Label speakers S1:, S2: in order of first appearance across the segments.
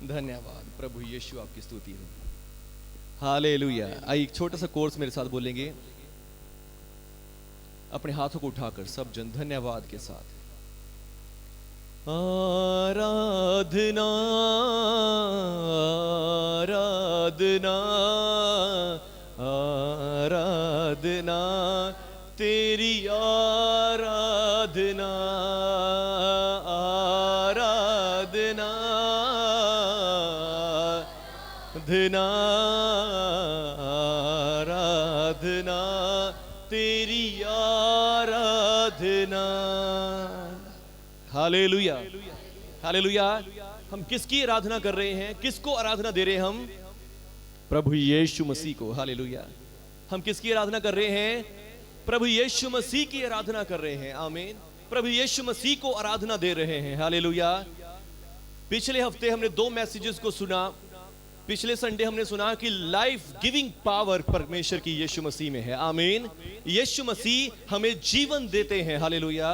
S1: धन्यवाद प्रभु यीशु, आपकी स्तुति हो। हालेलुया। आइए एक छोटा सा कोर्स मेरे साथ बोलेंगे, अपने हाथों को उठाकर सब जन धन्यवाद के साथ। आराधना आराधना आराधना तेरी आराधना आराधना आराधना आराधना तेरी आराधना। Hallelujah hallelujah. हम किसकी आराधना कर रहे हैं? किसको आराधना दे रहे हैं हम? प्रभु यीशु मसीह को। हालेलुया। हम किसकी आराधना कर रहे हैं? प्रभु यीशु मसीह की आराधना कर रहे हैं। आमीन। प्रभु यीशु मसीह को आराधना दे रहे हैं। हालेलुया। पिछले हफ्ते हमने 2 मैसेजेस को सुना। पिछले संडे हमने सुना कि लाइफ गिविंग पावर परमेश्वर की यीशु मसीह में है। आमीन। यीशु मसीह हमें जीवन देते हैं। हालेलुया।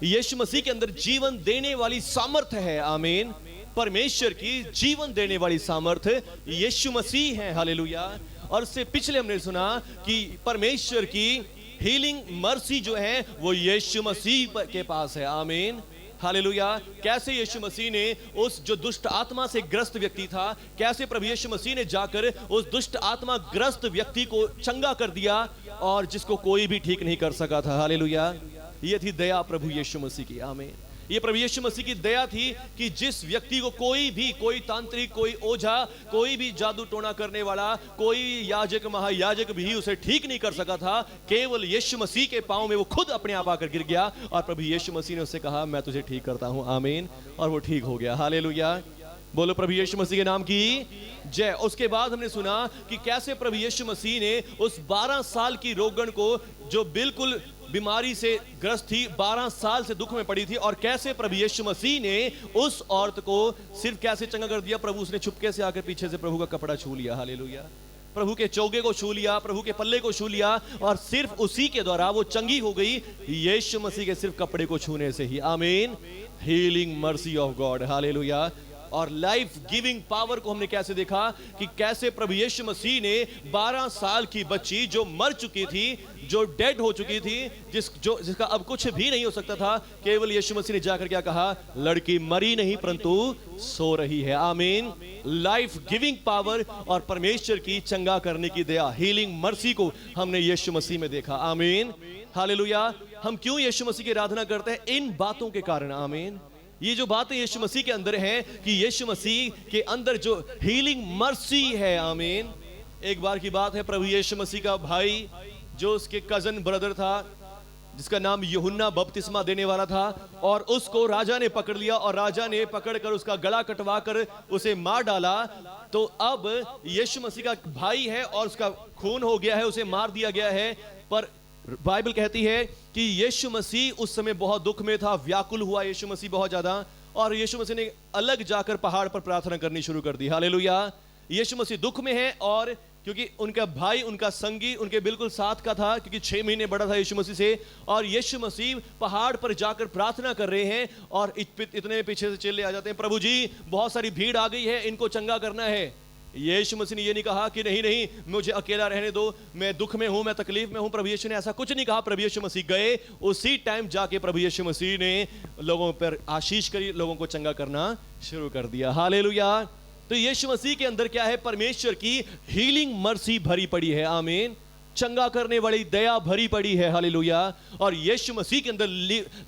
S1: यीशु मसीह के अंदर जीवन देने वाली सामर्थ है। आमीन। परमेश्वर की जीवन देने वाली सामर्थ यीशु मसीह है। हालेलुया। और इससे पिछले हमने सुना कि परमेश्वर की हीलिंग मर्सी जो है वो यीशु मसीह के पास है। आमीन। हालेलुया। कैसे यीशु मसीह ने उस जो दुष्ट आत्मा से ग्रस्त व्यक्ति था, कैसे प्रभु यीशु मसीह ने जाकर उस दुष्ट आत्मा ग्रस्त व्यक्ति को चंगा कर दिया और जिसको कोई भी ठीक नहीं कर सका था। हालेलुया। ये थी दया प्रभु यीशु मसीह की। आमीन। ये प्रभु यीशु मसीह की दया थी कि जिस व्यक्ति को कोई तांत्रिक, कोई ओझा, कोई भी जादू टोना करने वाला, कोई याजक महायाजक भी उसे ठीक नहीं कर सका था, केवल यीशु मसीह के पांव में वो खुद अपने आप आकर गिर गया और प्रभु यीशु मसीह ने उससे कहा मैं तुझे ठीक करता हूं। आमीन। और वो ठीक हो गया। हालेलुया। बोलो प्रभु यीशु मसीह के नाम की जय। उसके बाद हमने सुना कि कैसे प्रभु यीशु मसीह ने उस 12 साल की रोगन को, जो बिल्कुल बीमारी से ग्रस्त थी, 12 साल से दुख में पड़ी थी, और कैसे प्रभु यीशु मसीह ने उस औरत को सिर्फ कैसे चंगा कर दिया? प्रभु उसने चुपके से आकर पीछे से प्रभु का कपड़ा छू लिया। हालेलुया। प्रभु के चौगे को छू लिया, प्रभु के पल्ले को छू लिया और सिर्फ उसी के द्वारा वो चंगी हो गई, यीशु मसीह के सिर्फ कपड़े को छूने से ही। आमीन। Healing mercy of God. Hallelujah. और लाइफ गिविंग पावर को हमने कैसे देखा कि कैसे प्रभु यीशु मसीह ने 12 साल की बच्ची जो मर चुकी थी, जो डेड हो चुकी थी, जिसका अब कुछ भी नहीं हो सकता था, केवल यीशु मसीह ने जाकर क्या कहा? लड़की मरी नहीं परंतु सो रही है। आमीन। लाइफ गिविंग पावर और परमेश्वर की चंगा करने की दया, हीलिंग मर्सी को हमने यीशु मसीह में देखा। आमीन। हालेलुया। हम क्यों यीशु मसीह की आराधना करते हैं? इन बातों के कारण। आमीन। ये जो बातें यीशु मसीह के अंदर है कि यीशु मसीह के अंदर जो हीलिंग मर्सी है। आमीन। एक बार की बात है, प्रभु यीशु मसीह का भाई जो उसके कजन ब्रदर था, जिसका नाम यूहन्ना बपतिस्मा देने वाला था, और उसको राजा ने पकड़ लिया और राजा ने पकड़कर उसका गला कटवा कर उसे मार डाला। तो अब यीशु मसीह का भाई है और उसका खून हो गया है, उसे मार दिया गया है। पर बाइबल कहती है कि यीशु मसीह उस समय बहुत दुख में था, व्याकुल हुआ यीशु मसीह बहुत ज्यादा, और यीशु मसीह ने अलग जाकर पहाड़ पर प्रार्थना करनी शुरू कर दी। हालेलुया। यीशु मसीह दुख में है, और क्योंकि उनका भाई, उनका संगी उनके बिल्कुल साथ का था, क्योंकि 6 महीने बड़ा था यीशु मसीह से, और यीशु मसीह पहाड़ पर जाकर प्रार्थना कर रहे हैं और इतने पीछे से चेले आ जाते हैं, प्रभु जी बहुत सारी भीड़ आ गई है, इनको चंगा करना है। यीशु मसीह ने ये नहीं कहा कि नहीं नहीं मुझे अकेला रहने दो, मैं दुख में हूं, मैं तकलीफ में हूं। प्रभु यीशु ने ऐसा कुछ नहीं कहा। प्रभु यीशु मसीह गए, उसी टाइम जाके प्रभु यीशु मसीह ने लोगों पर आशीष करी, लोगों को चंगा करना शुरू कर दिया। हालेलुया। तो यीशु मसीह के अंदर क्या है? परमेश्वर की हीलिंग मर्सी भरी पड़ी है। आमीन। चंगा करने वाली दया भरी पड़ी है। हालेलुया। और यीशु मसीह के अंदर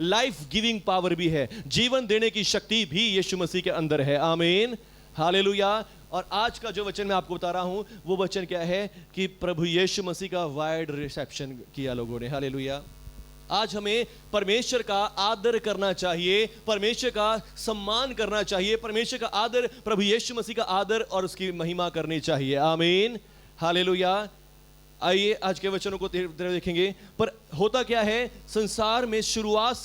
S1: लाइफ गिविंग पावर भी है, जीवन देने की शक्ति भी यीशु मसीह के अंदर है। आमीन। हालेलुया। और आज का जो वचन मैं आपको बता रहा हूं वो वचन क्या है कि प्रभु यीशु मसीह का वाइड रिसेप्शन किया लोगों ने। हालेलुया। आज हमें परमेश्वर का आदर करना चाहिए, परमेश्वर का सम्मान करना चाहिए, परमेश्वर का आदर, प्रभु यीशु मसीह का आदर और उसकी महिमा करनी चाहिए। आमीन। हालेलुया। आइए आज के वचनों को देखेंगे। पर होता क्या है, संसार में शुरुआत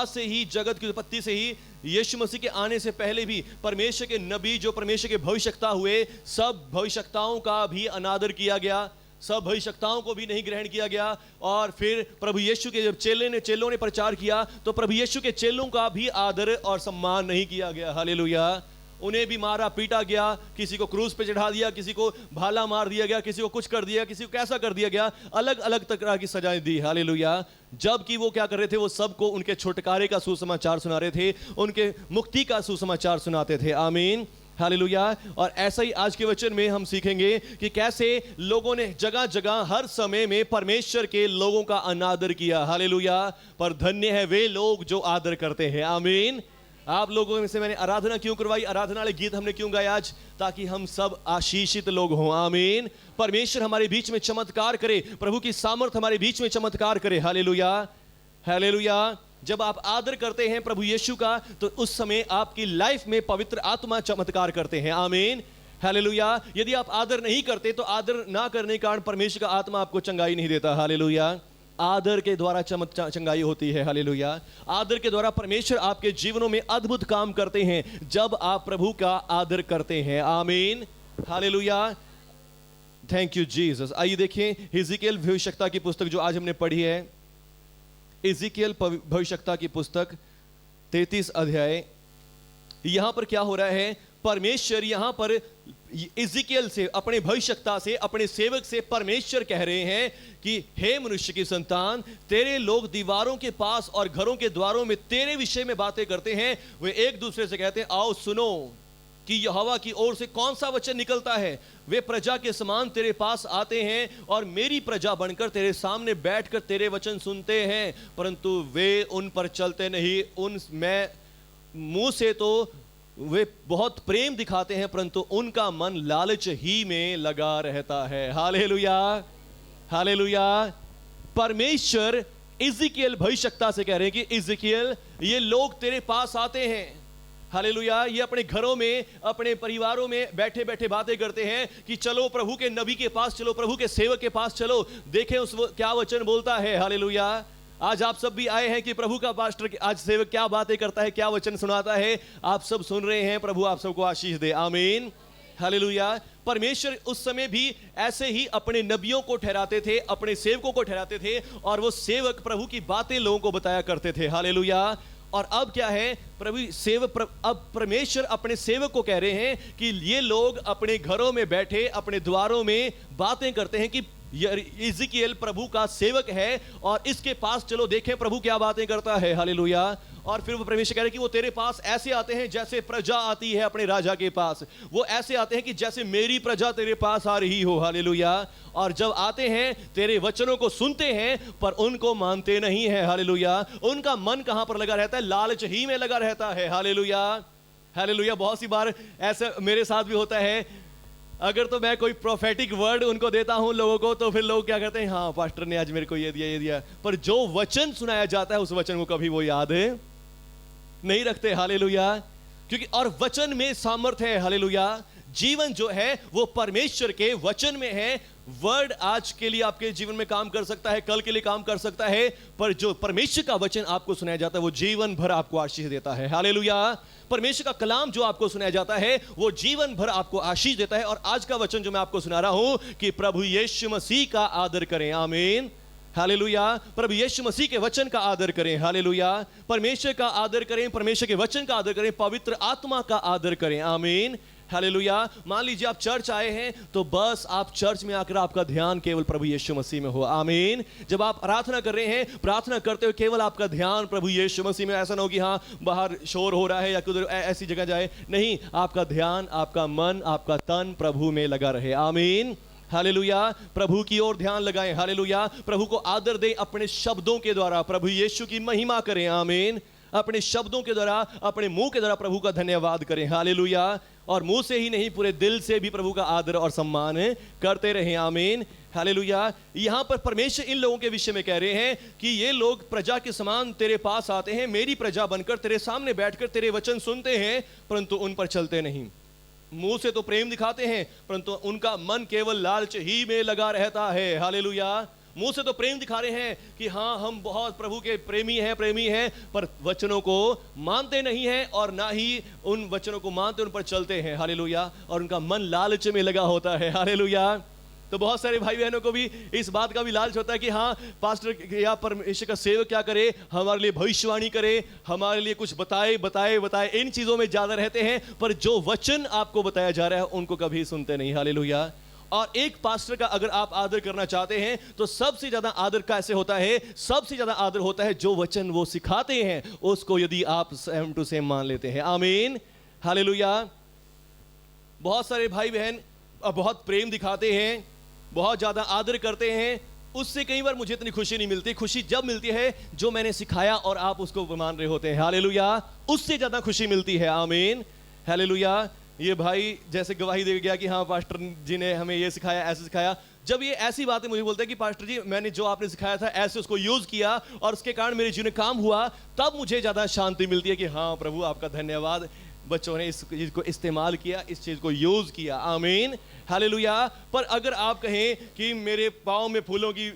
S1: से ही जगत की उत्पत्ति से ही यीशु मसीह के आने से पहले भी परमेश्वर के नबी, जो परमेश्वर के भविष्यवक्ता हुए, सब भविष्यवक्ताओं का भी अनादर किया गया, सब भविष्यवक्ताओं को भी नहीं ग्रहण किया गया। और फिर प्रभु यीशु के जब चेलों ने प्रचार किया तो प्रभु यीशु के चेलों का भी आदर और सम्मान नहीं किया गया। हालेलुया। उन्हें भी मारा पीटा गया, किसी को क्रूस पे चढ़ा दिया, किसी को भाला मार दिया गया, किसी को कुछ कर दिया, किसी को कैसा कर दिया गया, अलग अलग तरह की सजाएं दी। हालेलुया। जबकि वो क्या कर रहे थे, वो सबको उनके छुटकारे का सुसमाचार सुना रहे थे, उनके मुक्ति का सुसमाचार सुनाते थे। आमीन, हालेलुया। और ऐसा ही आज के वचन में हम सीखेंगे कि कैसे लोगों ने जगह जगह हर समय में परमेश्वर के लोगों का अनादर किया। हालेलुया। पर धन्य है वे लोग जो आदर करते हैं। आमीन। आप लोगों में से मैंने आराधना क्यों करवाई, आराधना वाले गीत हमने क्यों गाया आज, ताकि हम सब आशीषित लोग हों। आमीन। परमेश्वर हमारे बीच में चमत्कार करे, प्रभु की सामर्थ हमारे बीच में चमत्कार करे। Hallelujah, hallelujah. जब आप आदर करते हैं प्रभु यीशु का, तो उस समय आपकी लाइफ में पवित्र आत्मा चमत्कार करते हैं। आमीन, हालेलुया। यदि आप आदर नहीं करते, तो आदर ना करने के कारण परमेश्वर का आत्मा आपको चंगाई नहीं देता। हालेलुया। आदर के द्वारा चंगाई होती है। हालेलुया। आदर के द्वारा परमेश्वर आपके जीवनों में अद्भुत काम करते हैं जब आप प्रभु का आदर करते हैं। आमीन, हालेलुया। Thank you Jesus. आइए देखें हिजकिय्याल भविष्यवक्ता की पुस्तक जो आज हमने पढ़ी है, हिजकिय्याल भविष्यवक्ता की पुस्तक 33 अध्याय। यहां पर क्या हो रहा है, परमेश्वर यहां पर हिजकिय्याल से, अपने भविष्यवक्ता से, अपने सेवक से परमेश्वर कह रहे हैं कि हे मनुष्य की संतान, तेरे लोग दीवारों के पास और घरों के द्वारों में तेरे विषय में बातें करते हैं। वे एक दूसरे से कहते हैं, आओ सुनो कि यहोवा की ओर से कौन सा वचन निकलता है। वे प्रजा के समान तेरे पास आते हैं और मेरी प्रजा बनकर तेरे सामने बैठकर तेरे वचन सुनते हैं, परंतु वे उन पर चलते नहीं। मैं मुंह से तो वे बहुत प्रेम दिखाते हैं, परंतु उनका मन लालच ही में लगा रहता है। Hallelujah, hallelujah. परमेश्वर हिजकिय्याल भविष्यवक्ता से कह रहे हैं कि हिजकिय्याल, ये लोग तेरे पास आते हैं। हालेलुया। ये अपने घरों में, अपने परिवारों में बैठे बैठे बातें करते हैं कि चलो प्रभु के नबी के पास चलो, प्रभु के सेवक के पास चलो, देखें उस क्या वचन बोलता है। हालेलुया। आज आप सब भी आए हैं कि प्रभु का पास्टर आज सेवक क्या बातें करता है, क्या वचन सुनाता है, आप सब सुन रहे हैं। प्रभु आप सबको आशीष दे। आमीन, हालेलुया। परमेश्वर उस समय भी ऐसे ही अपने नबियों को ठहराते थे, अपने सेवकों को ठहराते थे, और वो सेवक प्रभु की बातें लोगों को बताया करते थे। हालेलुया। और अब क्या है, अब परमेश्वर अपने सेवक को कह रहे हैं कि ये लोग अपने घरों में बैठे, अपने द्वारों में बातें करते हैं कि हिजकिय्याल प्रभु का सेवक है और इसके पास चलो, देखें प्रभु क्या बातें करता है। हालेलुया। और फिर वो परमेश्वर कह रहे हैं कि वो तेरे पास ऐसे आते हैं जैसे प्रजा आती है अपने राजा के पास। वो ऐसे आते हैं कि जैसे मेरी प्रजा तेरे पास आ रही हो। हालेलुया। और जब आते हैं तेरे वचनों को सुनते हैं, पर उनको मानते नहीं है। हालेलुया। उनका मन कहां पर लगा रहता है, लालच ही में लगा रहता है। Hallelujah, hallelujah. बहुत सी बार ऐसा मेरे साथ भी होता है, अगर तो मैं कोई प्रोफेटिक वर्ड उनको देता हूं लोगों को, तो फिर लोग क्या करते हैं, हाँ पास्टर ने आज मेरे को ये दिया, ये दिया, पर जो वचन सुनाया जाता है उस वचन को कभी वो याद नहीं रखते। हालेलुया। क्योंकि और वचन में सामर्थ्य है। हालेलुया। जीवन जो है वो परमेश्वर के वचन में है। वर्ड आज के लिए आपके जीवन में काम कर सकता है, कल के लिए काम कर सकता है, पर जो परमेश्वर का वचन आपको सुनाया जाता है वो जीवन भर आपको आशीष देता है। हालेलुया। परमेश्वर का कलाम जो आपको सुनाया जाता है वो जीवन भर आपको आशीष देता है। और आज का वचन जो मैं आपको सुना रहा हूं कि प्रभु यीशु मसीह का आदर करें। आमीन, हालेलुया। प्रभु यीशु मसीह के वचन का आदर करें। हालेलुया। परमेश्वर का आदर करें, परमेश्वर के वचन का आदर करें, पवित्र आत्मा का आदर करें। आमीन, हालेलुया। मान लीजिए आप चर्च आए हैं, तो बस आप चर्च में आकर आपका ध्यान केवल प्रभु यीशु मसीह में हो। आमीन। जब आप प्रार्थना कर रहे हैं, प्रार्थना करते हुए केवल आपका ध्यान प्रभु यीशु मसीह में, ऐसा ना हो कि हाँ बाहर शोर हो रहा है या कुछ ऐसी जगह जाए, नहीं, आपका ध्यान, आपका मन, आपका तन प्रभु में लगा रहे। आमीन, हालेलुया। प्रभु की ओर ध्यान लगाएं। हालेलुया। प्रभु को आदर दें अपने शब्दों के द्वारा, प्रभु यीशु की महिमा करें। आमीन। अपने शब्दों के द्वारा, अपने मुंह के द्वारा प्रभु का धन्यवाद करें। हालेलुया। और मुंह से ही नहीं, पूरे दिल से भी प्रभु का आदर और सम्मान करते रहें। आमीन, हालेलुया। यहां पर परमेश्वर इन लोगों के विषय में कह रहे हैं कि ये लोग प्रजा के समान तेरे पास आते हैं, मेरी प्रजा बनकर तेरे सामने बैठकर तेरे वचन सुनते हैं, परंतु उन पर चलते नहीं। मुंह से तो प्रेम दिखाते हैं, परंतु उनका मन केवल लालच ही में लगा रहता है। हालेलुया। मुंह से तो प्रेम दिखा रहे हैं कि हाँ हम बहुत प्रभु के प्रेमी हैं, पर वचनों को मानते नहीं हैं, और ना ही उन वचनों को मानते, उन पर चलते हैं। हालेलुया। और उनका मन लालच में लगा होता है। हालेलुया। तो बहुत सारे भाई बहनों को भी इस बात का भी लालच होता है कि हाँ पास्टर या परमेश्वर का सेवक क्या करे, हमारे लिए भविष्यवाणी करे, हमारे लिए कुछ बताए बताए बताए, इन चीजों में ज्यादा रहते हैं, पर जो वचन आपको बताया जा रहा है उनको कभी सुनते नहीं। हालेलुया। और एक पास्टर का अगर आप आदर करना चाहते हैं तो सबसे ज्यादा आदर कैसे होता है? सबसे ज्यादा आदर होता है जो वचन वो सिखाते हैं उसको यदि आप सेम टू सेम मान लेते हैं। आमीन, हालेलुया। बहुत सारे भाई बहन बहुत प्रेम दिखाते हैं, बहुत ज्यादा आदर करते हैं, उससे कई बार मुझे इतनी खुशी नहीं मिलती। खुशी जब मिलती है जो मैंने सिखाया और आप उसको मान रहे होते हैं। हालेलुया, उससे ज्यादा खुशी मिलती है। आमीन, हालेलुया। ये भाई जैसे गवाही दे गया कि हाँ पास्टर जी ने हमें ये सिखाया, ऐसे सिखाया। जब ये ऐसी बातें मुझे बोलते हैं कि पास्टर जी मैंने जो आपने सिखाया था ऐसे उसको यूज किया और उसके कारण मेरे जीवन में काम हुआ, तब मुझे ज्यादा शांति मिलती है कि हाँ प्रभु आपका धन्यवाद, बच्चों ने इस चीज को इस्तेमाल किया, इस चीज को यूज किया। आमीन, हालेलुया। पर अगर आप कहें कि मेरे पाँव में फूलों की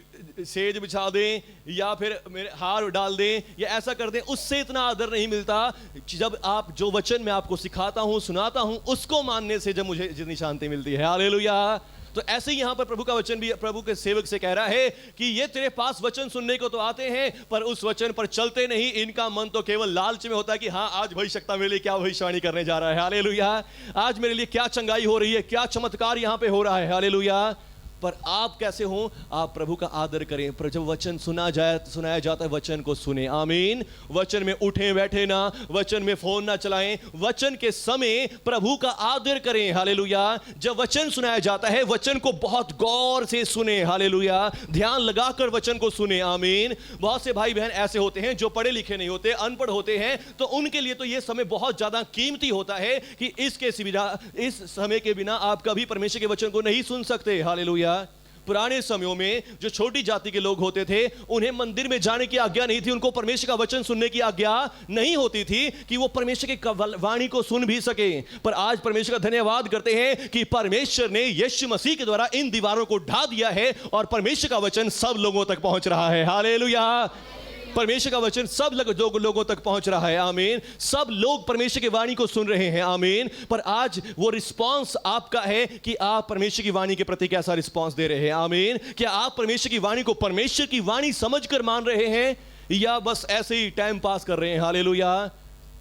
S1: सेज बिछा दें या फिर मेरे हार डाल दें या ऐसा कर दें, उससे इतना आदर नहीं मिलता जब आप जो वचन मैं आपको सिखाता हूं, सुनाता हूं, उसको मानने से जब मुझे जितनी शांति मिलती है। हालेलुया। तो ऐसे ही यहां पर प्रभु का वचन भी प्रभु के सेवक से कह रहा है कि ये तेरे पास वचन सुनने को तो आते हैं पर उस वचन पर चलते नहीं। इनका मन तो केवल लालच में होता है कि हाँ आज भविष्यवक्ता मेरे लिए क्या भविष्यवाणी करने जा रहा है। हालेलुया। आज मेरे लिए क्या चंगाई हो रही है, क्या चमत्कार यहां पे हो रहा है। हालेलुया। पर आप कैसे हो? आप प्रभु का आदर करें। पर जब वचन सुनाया जाता है वचन को सुने। आमीन। वचन में उठे बैठे ना, वचन में फोन ना चलाएं, वचन के समय प्रभु का आदर करें। हालेलुया। जब वचन सुनाया जाता है वचन को बहुत गौर से सुने। हालेलुया। ध्यान लगाकर वचन को सुने। आमीन। बहुत से भाई बहन ऐसे होते हैं जो पढ़े लिखे नहीं होते, अनपढ़ होते हैं, तो उनके लिए तो यह समय बहुत ज्यादा कीमती होता है कि इस समय के बिना आप कभी परमेश्वर के वचन को नहीं सुन सकते। हालेलुया। पुराने समयों में जो छोटी जाति के लोग होते थे उन्हें मंदिर में जाने की आज्ञा नहीं थी, उनको परमेश्वर का वचन सुनने की आज्ञा नहीं होती थी कि वो परमेश्वर की वाणी को सुन भी सके। पर आज परमेश्वर का धन्यवाद करते हैं कि परमेश्वर ने यीशु मसीह के द्वारा इन दीवारों को ढा दिया है और परमेश्वर का वचन सब लोगों तक पहुंच रहा है। हालेलुया। परमेश्वर का वचन सब लोगों तक पहुंच रहा है। आमीन। सब लोग परमेश्वर की वाणी को सुन रहे हैं। आमीन। पर आज वो रिस्पांस आपका है कि आप परमेश्वर की वाणी के प्रति कैसा रिस्पांस दे रहे हैं। आमीन। क्या आप परमेश्वर की वाणी को परमेश्वर की वाणी समझकर मान रहे हैं या बस ऐसे ही टाइम पास कर रहे हैं। हालेलुया।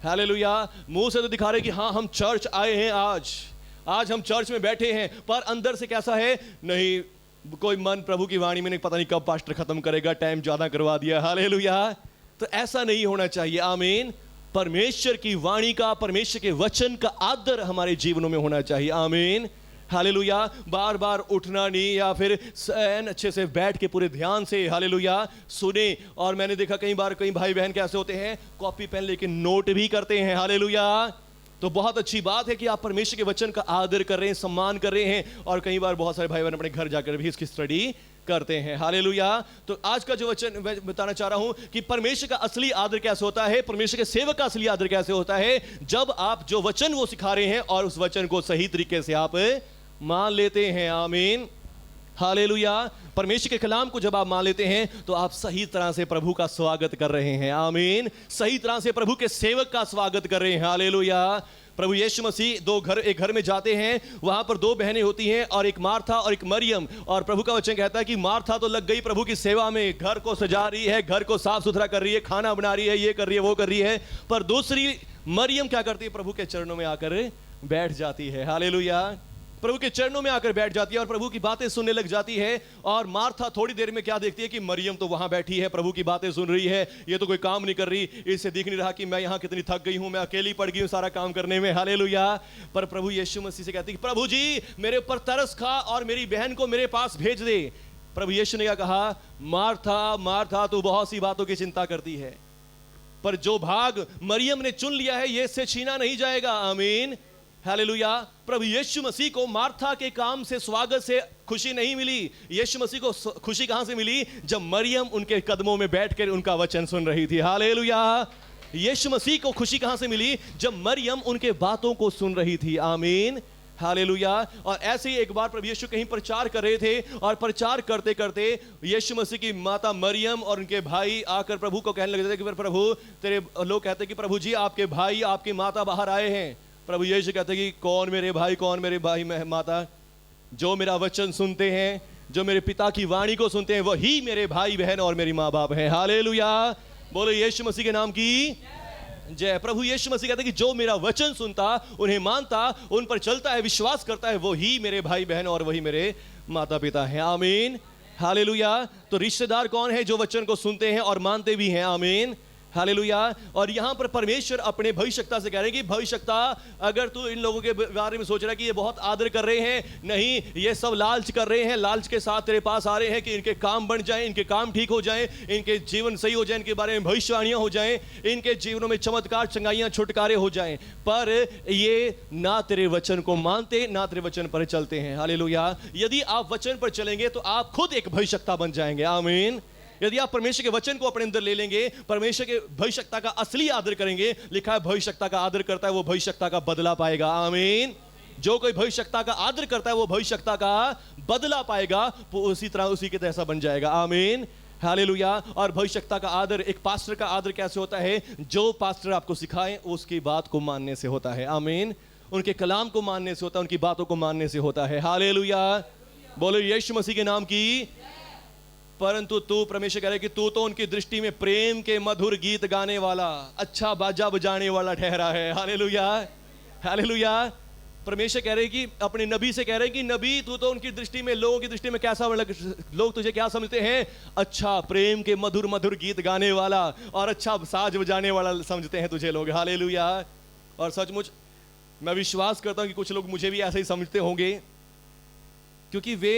S1: हालेलुया। मुंह से तो दिखा रहे कि हाँ हम चर्च आए हैं, आज हम चर्च में बैठे हैं, पर अंदर से कैसा है? नहीं, कोई मन प्रभु की वाणी में नहीं, पता नहीं कब पास्टर खत्म करेगा, टाइम ज्यादा करवा दिया। हालेलुया। तो ऐसा नहीं होना चाहिए। आमीन। परमेश्वर की वाणी का, परमेश्वर के वचन का आदर हमारे जीवनों में होना चाहिए। आमीन। हालेलुया। बार बार उठना नहीं या फिर अच्छे से बैठ के पूरे ध्यान से हालेलुया सुने। और मैंने देखा कई बार कई भाई बहन कैसे होते हैं, कॉपी पेन लेके नोट भी करते हैं। हालेलुया। तो बहुत अच्छी बात है कि आप परमेश्वर के वचन का आदर कर रहे हैं, सम्मान कर रहे हैं, और कई बार बहुत सारे भाई बहन अपने घर जाकर भी इसकी स्टडी करते हैं। हालेलुया। तो आज का जो वचन मैं बताना चाह रहा हूं कि परमेश्वर का असली आदर कैसे होता है, परमेश्वर के सेवक का असली आदर कैसे होता है, जब आप जो वचन वो सिखा रहे हैं और उस वचन को सही तरीके से आप मान लेते हैं। आमीन। हालेलुया। परमेश्वर के कलाम को जब आप मान लेते हैं तो आप सही तरह से प्रभु का स्वागत कर रहे हैं। आमीन। सही तरह से प्रभु के सेवक का स्वागत कर रहे हैं। हालेलुया। प्रभु यीशु मसीह एक घर में जाते हैं, वहां पर दो बहनें होती हैं और एक मार्था और एक मरियम। और प्रभु का वचन कहता है कि मार्था तो लग गई प्रभु की सेवा में, घर को सजा रही है, घर को साफ सुथरा कर रही है, खाना बना रही है, ये कर रही है, वो कर रही है। पर दूसरी मरियम क्या करती है? प्रभु के चरणों में आकर बैठ जाती है। हालेलुया। प्रभु के चरणों में आकर बैठ जाती है और प्रभु की बातें सुनने लग जाती है। और मार्था थोड़ी देर में क्या देखती है कि मरियम तो वहां बैठी है, प्रभु की बातें सुन रही है, ये तो कोई काम नहीं कर रही, इससे दिख नहीं रहा कि मैं यहाँ कितनी थक गई हूं, मैं अकेली पड़ गई हूं सारा काम करने में। हालेलुया। पर प्रभु यीशु मसीह से कहती है, प्रभु जी मेरे ऊपर तरस खा और मेरी बहन को मेरे पास भेज दे। प्रभु यीशु ने क्या कहा? मार्था मार्था तू बहुत सी बातों की चिंता करती है, पर जो भाग मरियम ने चुन लिया है ये इससे छीना नहीं जाएगा। आमीन। हालेलुया। प्रभु यीशु मसीह को मार्था के काम से, स्वागत से खुशी नहीं मिली। यीशु मसीह को खुशी कहां से मिली? जब मरियम उनके कदमों में बैठकर उनका वचन सुन रही थी। हालेलुया। यीशु मसीह को खुशी कहां से मिली? जब मरियम उनके बातों को सुन रही थी। आमीन। हालेलुया। और ऐसे ही एक बार प्रभु यीशु कहीं प्रचार कर रहे थे और प्रचार करते करते यीशु मसीह की माता मरियम और उनके भाई आकर प्रभु को कहने लगे थे कि प्रभु तेरे लोग कहते कि प्रभु जी आपके भाई आपकी माता बाहर आए हैं। प्रभु यीशु कहते कि कौन मेरे भाई, कौन मेरे भाई माता? जो मेरा वचन सुनते हैं, जो मेरे पिता की वाणी को सुनते हैं, वही मेरे भाई बहन और मेरी माँ बाप हैं। हालेलुया, बोलो यीशु मसीह के नाम की जय। प्रभु यीशु मसीह कहते हैं कि जो मेरा वचन सुनता, उन्हें मानता, उन पर चलता है, विश्वास करता है, वही मेरे भाई बहन और वही मेरे माता पिता हैं। आमीन, हालेलुया। तो रिश्तेदार कौन है? जो वचन को सुनते हैं और मानते भी हैं। आमीन, हालेलुया। और यहां पर परमेश्वर अपने भविष्यता से कह रहे हैं कि भविष्यता, अगर तू इन लोगों के बारे में सोच रहा है कि ये बहुत आदर कर रहे हैं, नहीं, ये सब लालच कर रहे हैं, लालच के साथ तेरे पास आ रहे हैं कि इनके काम बन जाएं, इनके काम ठीक हो जाएं, इनके जीवन सही हो जाए, इनके बारे में भविष्यवाणियां हो जाएं, इनके जीवनों में चमत्कार, चंगाइयां, छुटकारे हो जाएं, पर ये ना तेरे वचन को मानते, ना तेरे वचन पर चलते हैं। हालेलुया। यदि आप वचन पर चलेंगे तो आप खुद एक भविष्यता बन जाएंगे। आमीन। यदि आप परमेश्वर के वचन को अपने अंदर ले लेंगे, परमेश्वर के भविष्यता का असली आदर करेंगे, लिखा है भविष्यता का आदर करता है वो भविष्यता का बदला पाएगा। आमीन। जो कोई भविष्यता का आदर करता है वो भविष्यता का बदला पाएगा, वो उसी तरह उसी के जैसा बन जाएगा। आमीन, हालेलुया। और भविष्यता का आदर, एक पास्टर का आदर कैसे होता है? जो पास्टर आपको सिखाए उसकी बात को मानने से होता है। आमीन। उनके कलाम को मानने से होता है, उनकी बातों को मानने से होता है। हालेलुया, बोलो यीशु मसीह के नाम की। परंतु तू, परमेश्वर कह रहे कि तू तो उनकी दृष्टि में प्रेम के मधुर गीत गाने वाला, अच्छा बाजा बजाने वाला ठहरा है। Hallelujah, hallelujah. परमेश्वर कह रहे कि अपने नबी से कह रहे कि नबी, तू तो उनकी दृष्टि में, लोगों की दृष्टि में कैसा, लोग तुझे क्या समझते हैं? अच्छा प्रेम के मधुर मधुर गीत गाने वाला और अच्छा साज बजाने वाला समझते हैं तुझे लोग। हालेलुया। और सचमुच मैं विश्वास करता हूं कि कुछ लोग मुझे भी ऐसे ही समझते होंगे, क्योंकि वे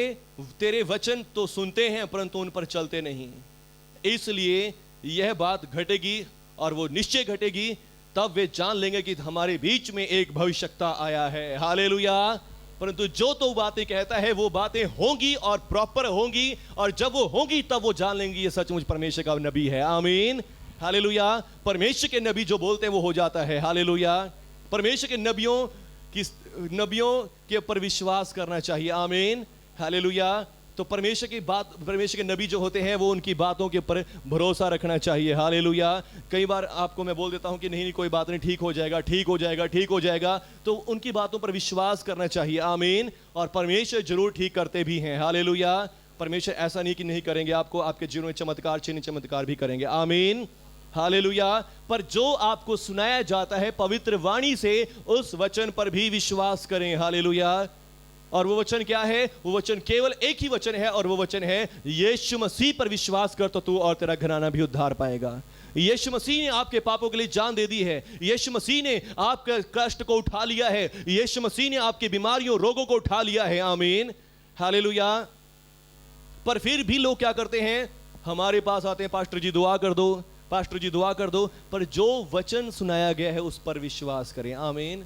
S1: तेरे वचन तो सुनते हैं परंतु उन पर चलते नहीं। इसलिए यह बात घटेगी और वो निश्चय घटेगी, तब वे जान लेंगे कि हमारे बीच में एक भविष्यता आया है। हालेलुया। परंतु जो तो बातें कहता है वो बातें होंगी और प्रॉपर होंगी, और जब वो होंगी तब वो जान लेंगे ये सचमुच परमेश्वर का नबी है। आमीन, हालेलुया। परमेश्वर के नबी जो बोलते हैं वो हो जाता है। हालेलुया। परमेश्वर के नबियों के ऊपर विश्वास करना चाहिए। आमीन, हालेलुया। तो परमेश्वर की बात, परमेश्वर के नबी जो होते हैं वो उनकी बातों के ऊपर भरोसा रखना चाहिए। हालेलुया। कई बार आपको मैं बोल देता हूं कि नहीं कोई बात नहीं, ठीक हो जाएगा, ठीक हो जाएगा, ठीक हो जाएगा, तो उनकी बातों पर विश्वास करना चाहिए। आमीन। और परमेश्वर जरूर ठीक करते भी हैं। हालेलुया। परमेश्वर ऐसा नहीं कि नहीं करेंगे, आपको आपके जीवन में चमत्कार, चिन्ह चमत्कार भी करेंगे। आमीन, हालेलुया। पर जो आपको सुनाया जाता है पवित्र वाणी से, उस वचन पर भी विश्वास करें। हालेलुया। और वो वचन क्या है? वो वचन केवल एक ही वचन है, और वो वचन है यीशु मसीह पर विश्वास कर तो तू और तेरा घराना भी उद्धार पाएगा। यीशु मसीह ने आपके पापों के लिए जान दे दी है। यीशु मसीह ने आपके कष्ट को उठा लिया है। यीशु मसीह ने आपकी बीमारियों, रोगों को उठा लिया है। आमीन, हालेलुया। पर फिर भी लोग क्या करते हैं? हमारे पास आते हैं, पास्टर जी दुआ कर दो, पास्टर जी दुआ कर दो, पर जो वचन सुनाया गया है उस पर विश्वास करें। आमीन,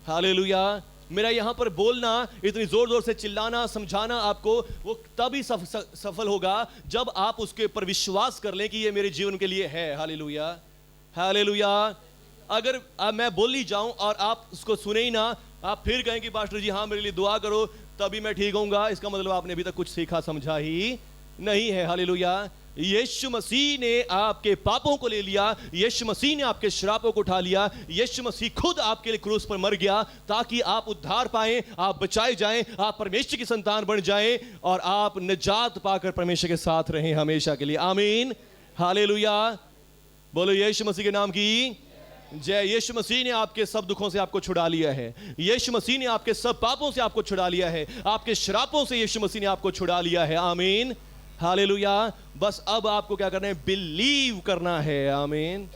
S1: हालेलुया। मेरा यहां पर बोलना, इतनी जोर जोर से चिल्लाना, समझाना आपको, वो तभी सफल होगा जब आप उसके ऊपर विश्वास कर लें कि ये मेरे जीवन के लिए है। Hallelujah, hallelujah. अगर मैं बोल ही जाऊं और आप उसको सुने ही ना, आप फिर कहें कि पास्टर जी हाँ मेरे लिए दुआ करो तभी मैं ठीक होऊंगा, इसका मतलब आपने अभी तक कुछ सीखा समझा ही नहीं है। हालेलुया। यीशु मसीह ने आपके पापों को ले लिया, यीशु मसीह ने आपके श्रापों को उठा लिया, यीशु मसीह खुद आपके लिए क्रूस पर मर गया ताकि आप उद्धार पाएं, आप बचाए जाएं, आप परमेश्वर की संतान बन जाएं और आप निजात पाकर परमेश्वर के साथ रहें हमेशा के लिए। आमीन, हालेलुया। बोलो यीशु मसीह के नाम की जय। यीशु मसीह ने आपके सब दुखों से आपको छुड़ा लिया है। यीशु मसीह ने आपके सब पापों से आपको छुड़ा लिया है। आपके श्रापों से यीशु मसीह ने आपको छुड़ा लिया है। आमीन, हालेलुया। बस अब आपको क्या करना है? बिलीव करना है। आमीन,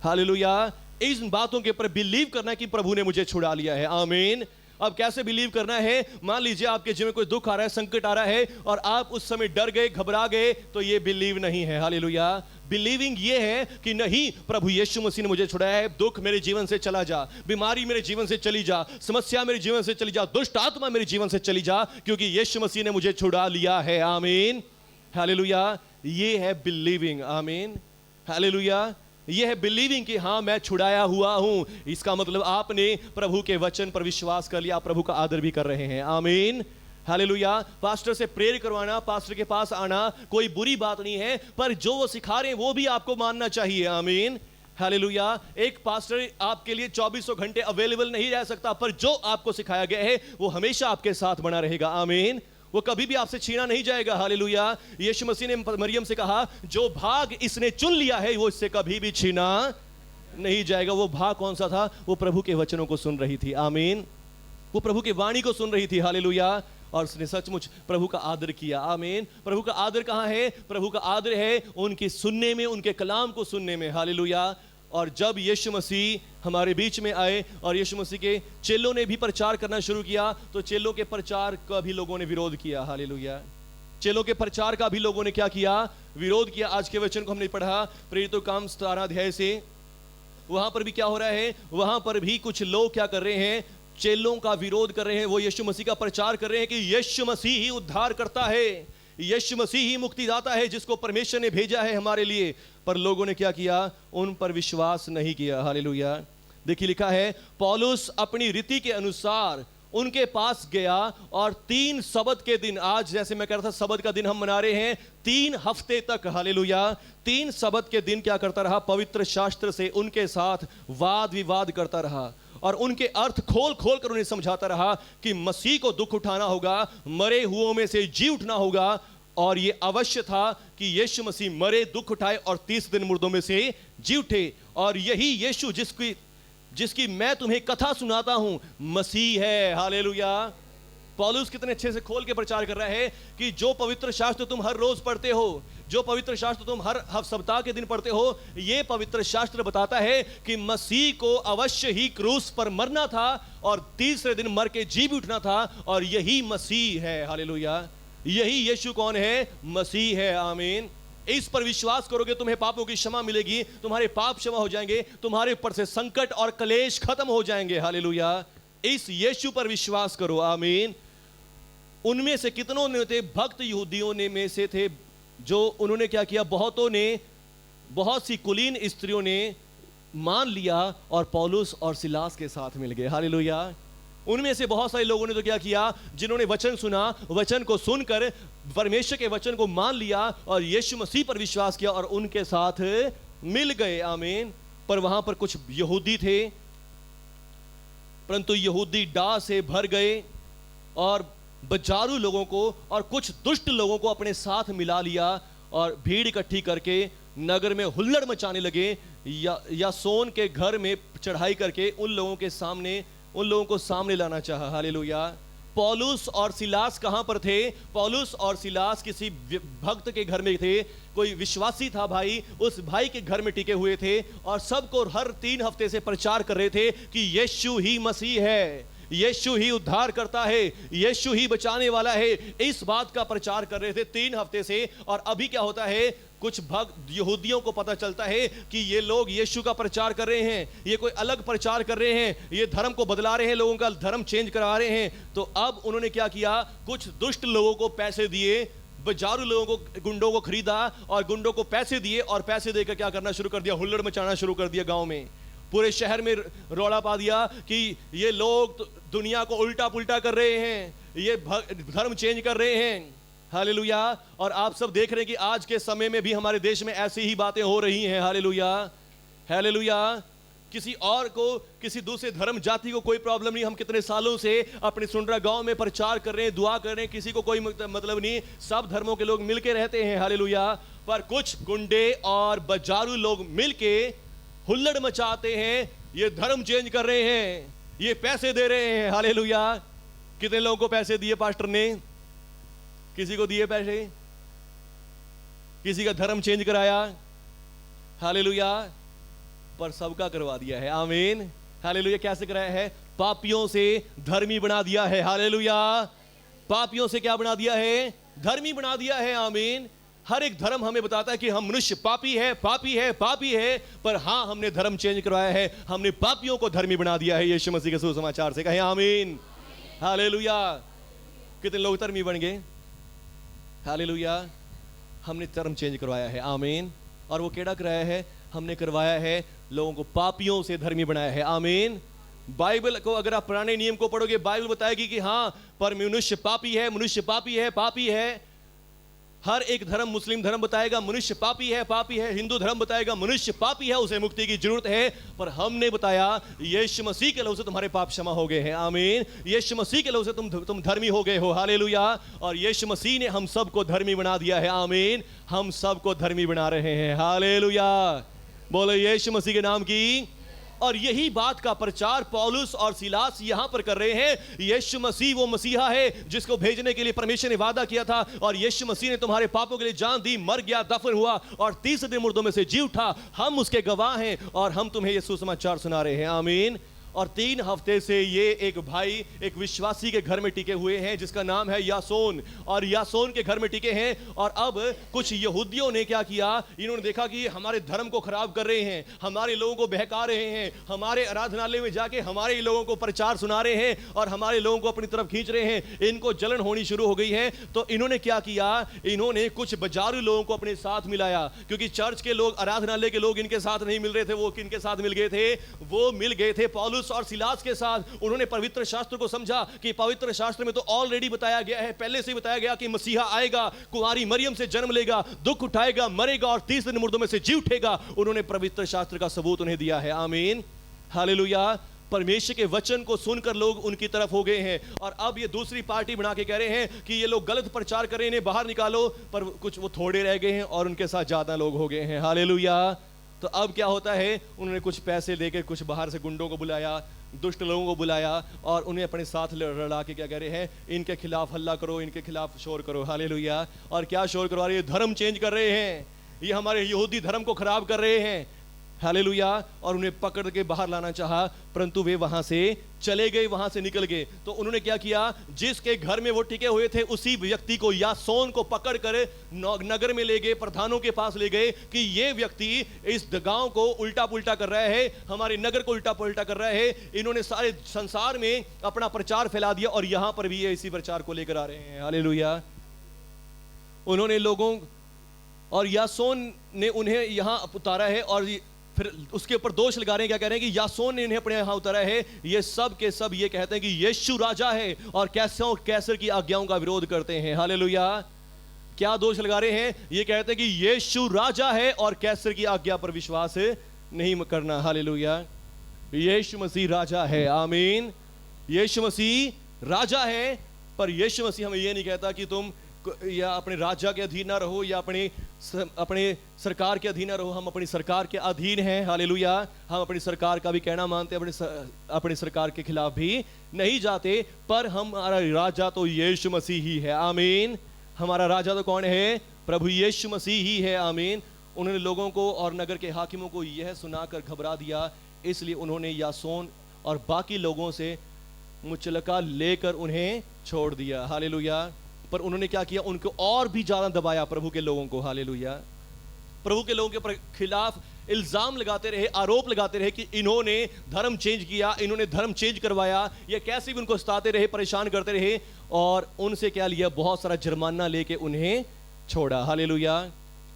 S1: हालेलुया। इन बातों के ऊपर बिलीव करना है कि प्रभु ने मुझे छुड़ा लिया है। आमीन। अब कैसे बिलीव करना है? मान लीजिए आपके जीवन में कोई दुख आ रहा है, संकट आ रहा है और आप उस समय डर गए, घबरा गए, तो ये बिलीव नहीं है। हालेलुया। बिलीविंग ये है कि नहीं, प्रभु यीशु मसीह ने मुझे छुड़ाया है, दुख मेरे जीवन से चला जा, बीमारी मेरे जीवन से चली जा, समस्या मेरे जीवन से चली जा, दुष्ट आत्मा मेरे जीवन से चली जा, क्योंकि यीशु मसीह ने मुझे छुड़ा लिया है। आमीन, हालेलुया। ये है बिलीविंग। आमीन, हालेलुया। ये है बिलीविंग कि हाँ मैं छुड़ाया हुआ हूं। इसका मतलब आपने प्रभु के वचन पर विश्वास कर लिया, आप प्रभु का आदर भी कर रहे हैं। आमीन, हालेलुया। पास्टर से प्रेयर करवाना, पास्टर के पास आना कोई बुरी बात नहीं है, पर जो वो सिखा रहे हैं वो भी आपको मानना चाहिए। आमीन, हालेलुया। एक पास्टर आपके लिए 24 घंटे अवेलेबल नहीं रह सकता, पर जो आपको सिखाया गया है वो हमेशा आपके साथ बना रहेगा। आमीन। वो कभी भी आपसे छीना नहीं जाएगा। हालेलुया। यीशु मसीह ने मरियम से कहा, जो भाग इसने चुन लिया है वो इससे कभी भी छीना नहीं जाएगा। वो भाग कौन सा था? वो प्रभु के वचनों को सुन रही थी। आमीन। वो प्रभु की वाणी को सुन रही थी। हालेलुया। और उसने सचमुच प्रभु का आदर किया। आमीन। प्रभु का आदर कहाँ है? प्रभु का आदर है उनके सुनने में, उनके कलाम को सुनने में। हालेलुया। और जब यीशु मसीह हमारे बीच में आए और यीशु मसीह के चेलों ने भी प्रचार करना शुरू किया, तो चेलों के प्रचार का भी लोगों ने विरोध किया। हालेलुया। चेलों के प्रचार का भी लोगों ने क्या किया? विरोध किया। आज के वचन को हमने पढ़ा प्रेरितों काम 17 अध्याय से। वहां पर भी क्या हो रहा है? वहां पर भी कुछ लोग क्या कर रहे हैं? चेलों का विरोध कर रहे हैं। वो यीशु मसीह का प्रचार कर रहे हैं कि यीशु मसीह ही उद्धार करता है, यीशु मसीह ही मुक्तिदाता है जिसको परमेश्वर ने भेजा है हमारे लिए। पर लोगों ने क्या किया? उन पर विश्वास नहीं किया। हालेलुया। देखिए लिखा है, पौलुस अपनी रीति के अनुसार उनके पास गया और 3 सबत के दिन, आज जैसे मैं कह रहा था सबत का दिन हम मना रहे हैं, 3 हफ्ते तक, हालेलुया, 3 सबत के दिन क्या करता रहा? पवित्र शास्त्र से उनके साथ वाद विवाद करता रहा और उनके अर्थ खोल खोल कर उन्हें समझाता रहा कि मसीह को दुख उठाना होगा, मरे हुओं में से जी उठना होगा। और ये अवश्य था कि यीशु मसीह मरे, दुख उठाए और 30 दिन मुर्दों में से जी उठे। और यही यीशु जिसकी मैं तुम्हें कथा सुनाता हूं मसीह है। हालेलुया। पौलुस कितने अच्छे से खोल के प्रचार कर रहा है कि जो पवित्र शास्त्र तुम हर रोज पढ़ते हो, जो पवित्र शास्त्र तुम हर सप्ताह के दिन पढ़ते हो, ये पवित्र शास्त्र बताता है कि मसीह को अवश्य ही क्रूस पर मरना था और तीसरे दिन मर के जी भी उठना था, और यही मसीह है। हालेलुया। यही यीशु कौन है? मसीह है। आमीन। इस पर विश्वास करोगे तुम्हें पापों की क्षमा मिलेगी, तुम्हारे पाप क्षमा हो जाएंगे, तुम्हारे ऊपर से संकट और क्लेश खत्म हो जाएंगे। हालेलुया। इस यीशु पर विश्वास करो। आमीन। उनमें से कितनों ने थे? भक्त यहूदियों ने में से थे जो उन्होंने क्या किया? बहुतों ने, बहुत सी कुलीन स्त्रियों ने मान लिया और पौलुस और सिलास के साथ मिल गए। हालेलुया। उनमें से बहुत सारे लोगों ने तो क्या किया? जिन्होंने वचन सुना, वचन को सुनकर परमेश्वर के वचन को मान लिया और यीशु मसीह पर विश्वास किया और उनके साथ मिल गए। आमीन। पर वहां पर कुछ यहूदी थे, परंतु यहूदी डाह से भर गए और बजारू लोगों को और कुछ दुष्ट लोगों को अपने साथ मिला लिया और भीड़ इकट्ठी करके नगर में हुल्लड़ मचाने लगे। यासोन के घर में चढ़ाई करके उन लोगों को सामने लाना चाहा। हालेलुया। पौलुस और सिलास कहां पर थे? पौलुस और सिलास किसी भक्त के घर में थे, कोई विश्वासी था भाई, उस भाई के घर में टिके हुए थे और सबको हर 3 हफ्ते से प्रचार कर रहे थे कि यीशु ही मसीह है, यीशु ही उद्धार करता है, यीशु ही बचाने वाला है। इस बात का प्रचार कर रहे थे 3 हफ्ते से। और अभी क्या होता है? कुछ भक्त यहूदियों को पता चलता है कि ये लोग यीशु का प्रचार कर रहे हैं, ये कोई अलग प्रचार कर रहे हैं, ये धर्म को बदला रहे हैं, लोगों का धर्म चेंज करा रहे हैं। तो अब उन्होंने क्या किया? कुछ दुष्ट लोगों को पैसे दिए, बजारू लोगों को, गुंडों को खरीदा और गुंडों को पैसे दिए और पैसे देकर क्या करना शुरू कर दिया? हुल्लड़ मचाना शुरू कर दिया। गांव में, पूरे शहर में रौला पा दिया कि ये लोग दुनिया को उल्टा पुल्टा कर रहे हैं, ये धर्म चेंज कर रहे हैं। हालेलुया। और आप सब देख रहे हैं कि आज के समय में भी हमारे देश में ऐसी ही बातें हो रही हैं। हालेलुया। हालेलुया। किसी और को, किसी दूसरे धर्म जाति को कोई प्रॉब्लम नहीं। हम कितने सालों से अपने सुंडरा गांव में प्रचार कर रहे हैं, दुआ कर रहे हैं, किसी को कोई मतलब नहीं, सब धर्मों के लोग मिलके रहते हैं। हालेलुया। पर कुछ गुंडे और बजारू लोग मिलके हुल्लड़ मचाते हैं, ये धर्म चेंज कर रहे हैं, ये पैसे दे रहे हैं। हालेलुया। कितने लोगों को पैसे दिए पास्टर ने? किसी को दिए पैसे? किसी का धर्म चेंज कराया? हालेलुया। पर सबका करवा दिया है। आमीन। हालेलुया। कैसे कराया है? पापियों से धर्मी बना दिया है। हालेलुया। पापियों से क्या बना दिया है? धर्मी बना दिया है। आमीन। हर एक धर्म हमें बताता है कि हम मनुष्य पापी है, पापी है, पापी है, पर हां, हमने धर्म चेंज करवाया है, हमने पापियों को धर्मी बना दिया है यीशु मसीह के सुसमाचार से। कहें आमीन। हालेलुया। कितने लोग धर्मी बन गए? हालेलुया। हमने धर्म चेंज करवाया है। आमीन। और वो केड़ा कराया है? हमने करवाया है लोगों को पापियों से धर्मी बनाया है। आमीन। बाइबल को अगर आप पुराने नियम को पढ़ोगे, बाइबल बताएगी कि हां, पर मनुष्य पापी है, मनुष्य पापी है, पापी है। हर एक धर्म, मुस्लिम धर्म बताएगा मनुष्य पापी है, पापी है। हिंदू धर्म बताएगा मनुष्य पापी है, उसे मुक्ति की जरूरत है। पर हमने बताया यीशु मसीह के लहू से तुम्हारे पाप क्षमा हो गए हैं, आमीन। यीशु मसीह के लहू से तुम धर्मी हो गए हो, हालेलुया। और यीशु मसीह ने हम सबको धर्मी बना दिया है, आमीन। हम सबको धर्मी बना रहे हैं, हालेलुया। बोलो यीशु मसीह के नाम की। और यही बात का प्रचार पौलुस और सीलास यहां पर कर रहे हैं। यीशु मसीह वो मसीहा है जिसको भेजने के लिए परमेश्वर ने वादा किया था, और यीशु मसीह ने तुम्हारे पापों के लिए जान दी, मर गया, दफन हुआ और तीसरे दिन मुर्दों में से जी उठा। हम उसके गवाह हैं और हम तुम्हें ये सुसमाचार सुना रहे हैं, आमीन। और 3 हफ्ते से ये एक भाई एक विश्वासी के घर में टिके हुए हैं जिसका नाम है यासोन, और यासोन के घर में टिके हैं। और अब कुछ यहूदियों ने क्या किया, इन्होंने देखा कि हमारे धर्म को खराब कर रहे हैं, हमारे लोगों को बहका रहे हैं, हमारे आराधनालय में जाके हमारे ही लोगों को प्रचार सुना रहे हैं और हमारे लोगों को अपनी तरफ खींच रहे हैं। इनको जलन होनी शुरू हो गई है। तो इन्होंने क्या किया, इन्होंने कुछ बाजारू लोगों को अपने साथ मिलाया, क्योंकि चर्च के लोग, आराधनालय के लोग इनके साथ नहीं मिल रहे थे। वो किनके साथ मिल गए थे, वो मिल गए थे पौलुस और सीलास के साथ। उन्होंने पवित्र शास्त्र को समझा कि पवित्र शास्त्र में तो ऑलरेडी बताया गया है, पहले से ही बताया गया कि मसीहा आएगा, कुंवारी मरियम से जन्म लेगा, दुख उठाएगा, मरेगा और तीसरे दिन मुर्दों में से जी उठेगा। उन्होंने पवित्र शास्त्र का सबूत उन्हें दिया है, आमीन, हालेलुया। परमेश्वर के वचन को सुनकर लोग उनकी तरफ हो गए हैं। और अब ये दूसरी पार्टी बना के कह रहे हैं कि ये लोग गलत प्रचार कर रहे हैं, इन्हें बाहर निकालो। पर कुछ वो थोड़े रह गए हैं और उनके साथ ज्यादा लोग हो गए हैं, हालेलुया। तो अब क्या होता है, उन्होंने कुछ पैसे देकर कुछ बाहर से गुंडों को बुलाया, दुष्ट लोगों को बुलाया और उन्हें अपने साथ लड़ा के क्या कह रहे हैं, इनके खिलाफ हल्ला करो, इनके खिलाफ शोर करो, हालेलुया। और क्या शोर करवा रहे हैं, ये धर्म चेंज कर रहे हैं, ये हमारे यहूदी धर्म को खराब कर रहे हैं, हालेलुया। और उन्हें पकड़ के बाहर लाना चाहा, परंतु वे वहां से चले गए, वहां से निकल गए। तो उन्होंने क्या किया, जिसके घर में वो टिके हुए थे उसी व्यक्ति को, यासोन को पकड़ कर नगर में ले गए, प्रधानों के पास ले गए कि ये व्यक्ति इस गांव को उल्टा पुल्टा कर रहा है, हमारे नगर को उल्टा पुल्टा कर रहा है। इन्होंने सारे संसार में अपना प्रचार फैला दिया और यहां पर भी ये इसी प्रचार को लेकर आ रहे हैं, हालेलुया। उन्होंने लोगों, और यासोन ने उन्हें यहां उतारा है और फिर उसके ऊपर दोष लगा रहे हैं, क्या कह रहे हैं कि यासोन ने इन्हें अपने यहां उतारा है। ये सब के सब ये कहते हैं कि यीशु राजा है और कैसर की आज्ञाओं का विरोध करते हैं, हालेलुया। क्या दोष लगा रहे हैं, ये कहते हैं कि यीशु राजा है और कैसर की आज्ञा पर विश्वास नहीं करना, हालेलुया। यीशु मसीह राजा है, आमीन। यीशु मसीह राजा है, पर यीशु मसीह हमें ये नहीं कहता कि तुम या अपने राजा के अधीन ना रहो या अपने सरकार के अधीन ना रहो। हम अपनी सरकार के अधीन हैं, हालेलुया। हम अपनी सरकार का भी कहना मानते हैं, अपनी सरकार के खिलाफ भी नहीं जाते। पर हमारा राजा तो यीशु मसीह ही है, आमीन। हमारा राजा तो कौन है, प्रभु यीशु मसीह ही है, आमीन। उन्होंने लोगों को और नगर के हाकिमों को यह सुनाकर घबरा दिया, इसलिए उन्होंने यासोन और बाकी लोगों से मुचलका लेकर उन्हें छोड़ दिया, हालेलुया। पर उन्होंने क्या किया, उनको और भी ज्यादा दबाया प्रभु के लोगों को, हालेलुया। प्रभु के लोगों के खिलाफ इल्जाम लगाते रहे, आरोप लगाते रहे कि इन्होंने धर्म चेंज किया, इन्होंने धर्म चेंज करवाया। ये कैसे भी उनको सताते रहे, परेशान करते रहे और उनसे क्या लिया, बहुत सारा जुर्माना लेके उन्हें छोड़ा, हालेलुया।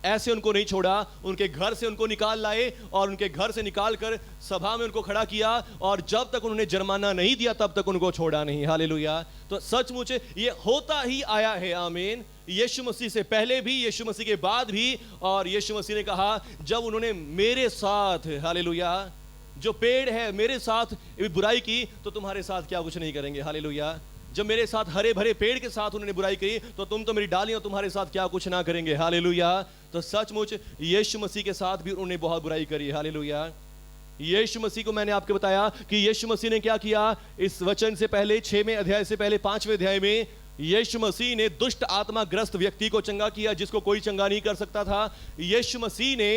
S1: ऐसे उनको नहीं छोड़ा, उनके घर से उनको निकाल लाए और उनके घर से निकाल कर सभा में उनको खड़ा किया और जब तक उन्होंने जुर्माना नहीं दिया तब तक उनको छोड़ा नहीं, हालेलुया। तो सचमुच ये होता ही आया है, आमीन। यीशु मसीह से पहले भी, यीशु मसीह के बाद भी। और यीशु मसीह ने कहा, जब उन्होंने मेरे साथ, हालेलुया, जो पेड़ है मेरे साथ बुराई की तो तुम्हारे साथ क्या कुछ नहीं करेंगे, हालेलुया। जब मेरे साथ हरे भरे पेड़ के साथ उन्होंने बुराई की तो तुम तो मेरी डालियां तुम्हारे साथ क्या कुछ ना करेंगे, हालेलुया। तो सचमुच यीशु मसीह के साथ भी उन्होंने बहुत बुराई करी, हालेलुया। यीशु मसीह को मैंने आपको बताया कि यीशु मसीह ने क्या किया, इस वचन से पहले 6वें अध्याय से पहले 5वें अध्याय में यीशु मसीह ने दुष्ट आत्मा ग्रस्त व्यक्ति को चंगा किया जिसको कोई चंगा नहीं कर सकता था। यीशु मसीह ने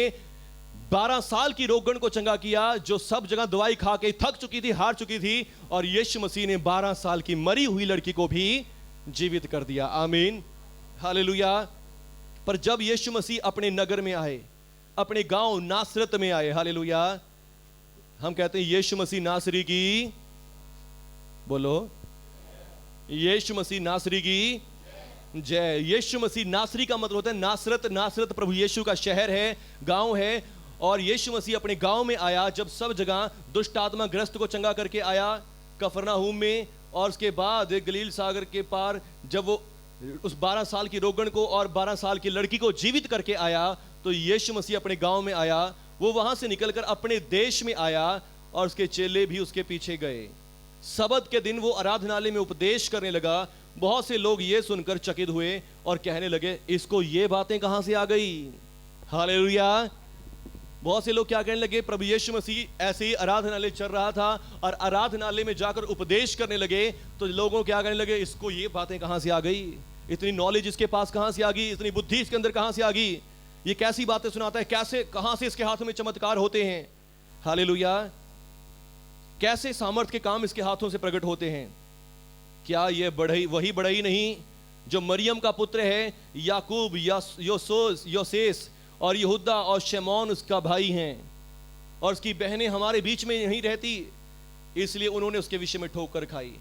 S1: 12 साल की रोगण को चंगा किया जो सब जगह दवाई खा के थक चुकी थी, हार चुकी थी। और यीशु मसीह ने 12 साल की मरी हुई लड़की को भी जीवित कर दिया, आमीन, हालेलुया। पर जब यीशु मसीह अपने नगर में आए, अपने गांव नासरत में आए, हालेलुया, हम कहते हैं यीशु मसीह नासरी की, बोलो यीशु मसीह नासरी की जय। यीशु मसीह नासरी का मतलब होता है नासरत। नासरत प्रभु यीशु का शहर है, गांव है। और यीशु मसीह अपने गांव में आया जब सब जगह दुष्ट आत्मा ग्रस्त को चंगा करके आया कफरनहूम में। और उसके बाद गलील सागर के पार जब वो उस 12 साल की रोगन को और 12 साल की लड़की को जीवित करके आया, तो यीशु मसीह अपने गांव में आया, वो वहां से निकलकर अपने देश में आया और उसके चेले भी उसके पीछे गए। सबत के दिन वो आराधनालय में उपदेश करने लगा। बहुत से लोग ये सुनकर चकित हुए और कहने लगे, इसको ये बातें कहां से आ गई। हालेलुया। बहुत से लोग क्या कहने लगे, प्रभु यीशु मसीह ऐसे ही आराधनालय चल रहा था और आराधनालय में जाकर उपदेश करने लगे, तो लोगों क्या कहने लगे, इसको ये बातें कहां से आ गई, इतनी नॉलेज इसके पास कहां से आ गई, इतनी बुद्धि इसके अंदर कहां से आ गई, ये कैसी बातें सुनाता है, कैसे कहां से इसके हाथों में चमत्कार होते हैं। हालेलुया। कैसे सामर्थ के काम इसके हाथों से प्रकट होते हैं। क्या ये बढ़ई वही बढ़ई नहीं जो मरियम का पुत्र है, याकूब, योसेस और यहूदा और शमौन उसका भाई हैं, और उसकी बहनें हमारे बीच में नहीं रहती, इसलिए उन्होंने उसके विषय में ठोकर खाई।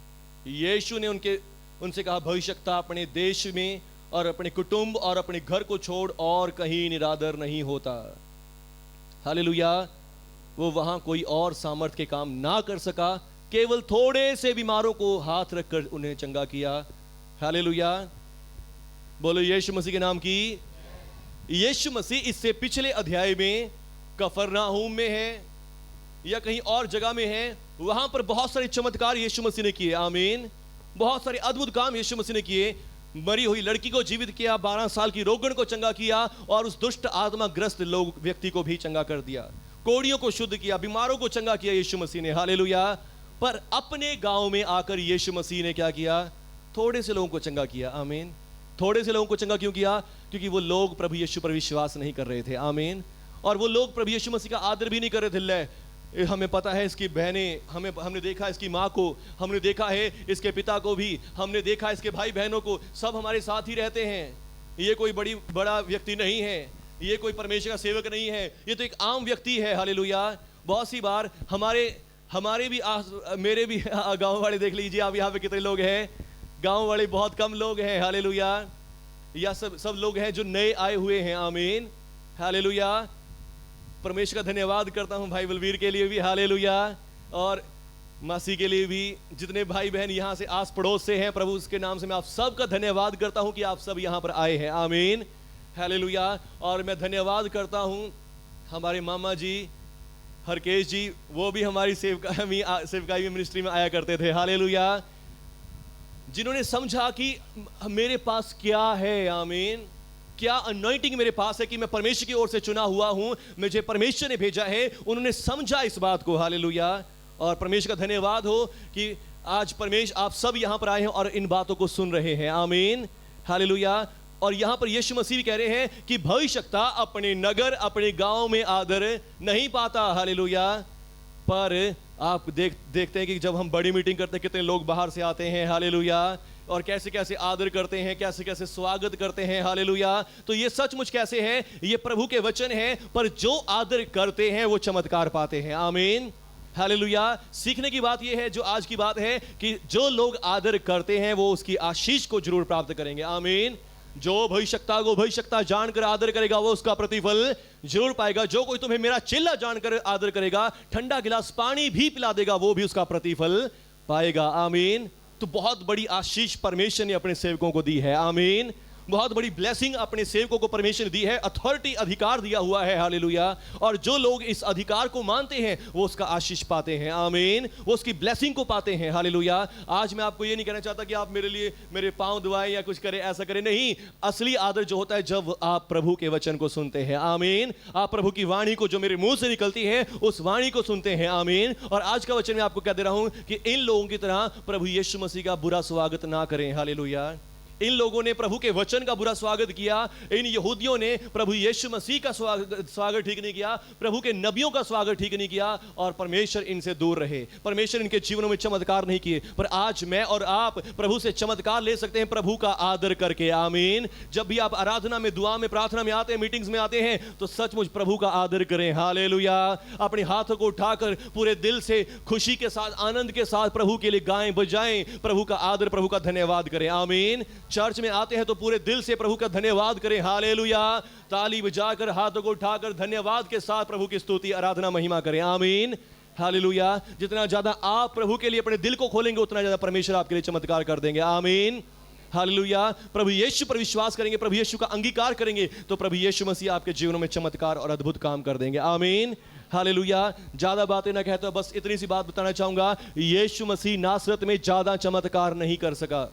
S1: यीशु ने उनसे कहा, भविष्यता अपने देश में और अपने कुटुंब और अपने घर को छोड़ और कहीं निरादर नहीं होता। हालेलुया। वो वहां कोई और सामर्थ के काम ना कर सका, केवल थोड़े से बीमारों को हाथ रखकर उन्हें चंगा किया। हालेलुया। बोलो यीशु मसीह के नाम की। यीशु मसीह इससे पिछले अध्याय में कफरनाहूम में है या कहीं और जगह में है, वहां पर बहुत सारे चमत्कार यीशु मसीह ने किए। आमीन। बहुत सारे अद्भुत काम यीशु मसीह ने किए। मरी हुई लड़की को जीवित किया, 12 साल की रोगन को चंगा किया और उस दुष्ट आत्मा ग्रस्त लोग व्यक्ति को भी चंगा कर दिया। कोड़ियों को शुद्ध किया, बीमारों को चंगा किया यीशु मसीह ने। हालेलुया। पर अपने गांव में आकर यीशु मसीह ने क्या किया, थोड़े से लोगों को चंगा किया। आमीन। थोड़े से लोगों को चंगा क्यों किया? क्योंकि वो लोग प्रभु यीशु पर विश्वास नहीं कर रहे थे। आमीन। और वो लोग प्रभु यीशु मसीह का आदर भी नहीं कर रहे थे। ले, हमें पता है इसकी बहनें, हमने देखा इसकी माँ को, हमने देखा है इसके पिता को भी, हमने देखा इसके भाई बहनों को, सब हमारे साथ ही रहते हैं। ये कोई बड़ा व्यक्ति नहीं है, ये कोई परमेश्वर का सेवक नहीं है, ये तो एक आम व्यक्ति है। हालेलुया। बहुत सी बार हमारे भी मेरे भी गाँव वाले देख लीजिए आप, यहाँ पे कितने लोग हैं, गाँव वाले बहुत कम लोग हैं। हालेलुया। या सब लोग हैं जो नए आए हुए हैं। आमीन। हालेलुया। परमेश्वर का धन्यवाद करता हूं भाई बलवीर के लिए भी। हालेलुया। और मासी के लिए भी, जितने भाई बहन यहाँ से आस पड़ोस से हैं, प्रभु उसके नाम से मैं आप सबका धन्यवाद करता हूं कि आप सब यहाँ पर आए हैं। आमीन। हालेलुया। और मैं धन्यवाद करता हूं हमारे मामा जी हरकेश जी, वो भी हमारी सेवकाई मिनिस्ट्री में आया करते थे। हालेलुया। जिन्होंने समझा कि मेरे पास क्या है। आमीन। क्या अनॉइंटिंग मेरे पास है कि मैं परमेश्वर की ओर से चुना हुआ हूं, मुझे परमेश्वर ने भेजा है। उन्होंने समझा इस बात को। हालेलुया। और परमेश्वर का धन्यवाद हो कि आज परमेश्वर आप सब यहां पर आए हैं और इन बातों को सुन रहे हैं। आमीन। हालेलुया। और यहां पर यीशु मसीह कह रहे हैं कि भविष्यता अपने नगर अपने गांव में आदर नहीं पाता। हालेलुया। पर आप देखते हैं कि जब हम बड़ी मीटिंग करते हैं, कितने लोग बाहर से आते हैं। हालेलुया। और कैसे कैसे आदर करते हैं, कैसे कैसे स्वागत करते हैं। हालेलुया। तो ये सचमुच कैसे है, ये प्रभु के वचन है। पर जो आदर करते हैं वो चमत्कार पाते हैं। आमीन। हालेलुया। सीखने की बात यह है, जो आज की बात है, कि जो लोग आदर करते हैं वो उसकी आशीष को जरूर प्राप्त करेंगे। आमीन। जो भविष्यता को भविष्यता जानकर आदर करेगा वो उसका प्रतिफल जरूर पाएगा। जो कोई तुम्हें मेरा चेला जानकर आदर करेगा, ठंडा गिलास पानी भी पिला देगा, वो भी उसका प्रतिफल पाएगा। आमीन। तो बहुत बड़ी आशीष परमेश्वर ने अपने सेवकों को दी है। आमीन। बहुत बड़ी ब्लेसिंग अपने सेवकों को परमेश्वर ने दी है। अथॉरिटी, अधिकार दिया हुआ है। हालेलुया। और जो लोग इस अधिकार को मानते हैं वो उसका आशीष पाते हैं। आमीन। वो उसकी ब्लेसिंग को पाते हैं। हालेलुया। आज मैं आपको ये नहीं कहना चाहता कि आप मेरे लिए मेरे पांव दबाएं या कुछ करें, ऐसा करें नहीं। असली आदर जो होता है जब आप प्रभु के वचन को सुनते हैं। आमीन। आप प्रभु की वाणी को जो मेरे मुंह से निकलती है उस वाणी को सुनते हैं। आमीन। और आज का वचन मैं आपको कह दे रहा हूं कि इन लोगों की तरह प्रभु यीशु मसीह का बुरा स्वागत ना करें। हालेलुया। इन लोगों ने प्रभु के वचन का बुरा स्वागत किया। इन यहूदियों ने प्रभु यीशु मसीह का स्वागत ठीक नहीं किया, प्रभु के नबियों का स्वागत ठीक नहीं किया, और परमेश्वर इनसे दूर रहे। परमेश्वर इनके जीवनों में चमत्कार नहीं किए। पर आज मैं और आप प्रभु से चमत्कार ले सकते हैं, प्रभु का आदर करके। आमीन। जब भी आप आराधना में, दुआ में, प्रार्थना में आते हैं, मीटिंग्स में आते हैं, तो सचमुच प्रभु का आदर करें। हालेलुया। अपने हाथों को उठाकर पूरे दिल से, खुशी के साथ, आनंद के साथ प्रभु के लिए गाएं, बजाएं, प्रभु का आदर, प्रभु का धन्यवाद करें। आमीन। चर्च में आते हैं तो पूरे दिल से प्रभु का धन्यवाद करें। हालेलुया। ताली बजाकर, हाथों को उठाकर धन्यवाद के साथ प्रभु की स्तुति, आराधना, महिमा करें। आमीन। हालेलुया। जितना ज्यादा आप प्रभु के लिए अपने दिल को खोलेंगे उतना ज्यादा परमेश्वर आपके लिए चमत्कार कर देंगे। आमीन। हालेलुया। प्रभु यीशु पर विश्वास करेंगे, प्रभु यीशु का अंगीकार करेंगे, तो प्रभु यीशु मसीह आपके जीवनों में चमत्कार और अद्भुत काम कर देंगे। आमीन, हालेलुया। ज्यादा बातें ना कहते, बस इतनी सी बात बताना चाहूंगा, यीशु मसीह नासरत में ज्यादा चमत्कार नहीं कर सका।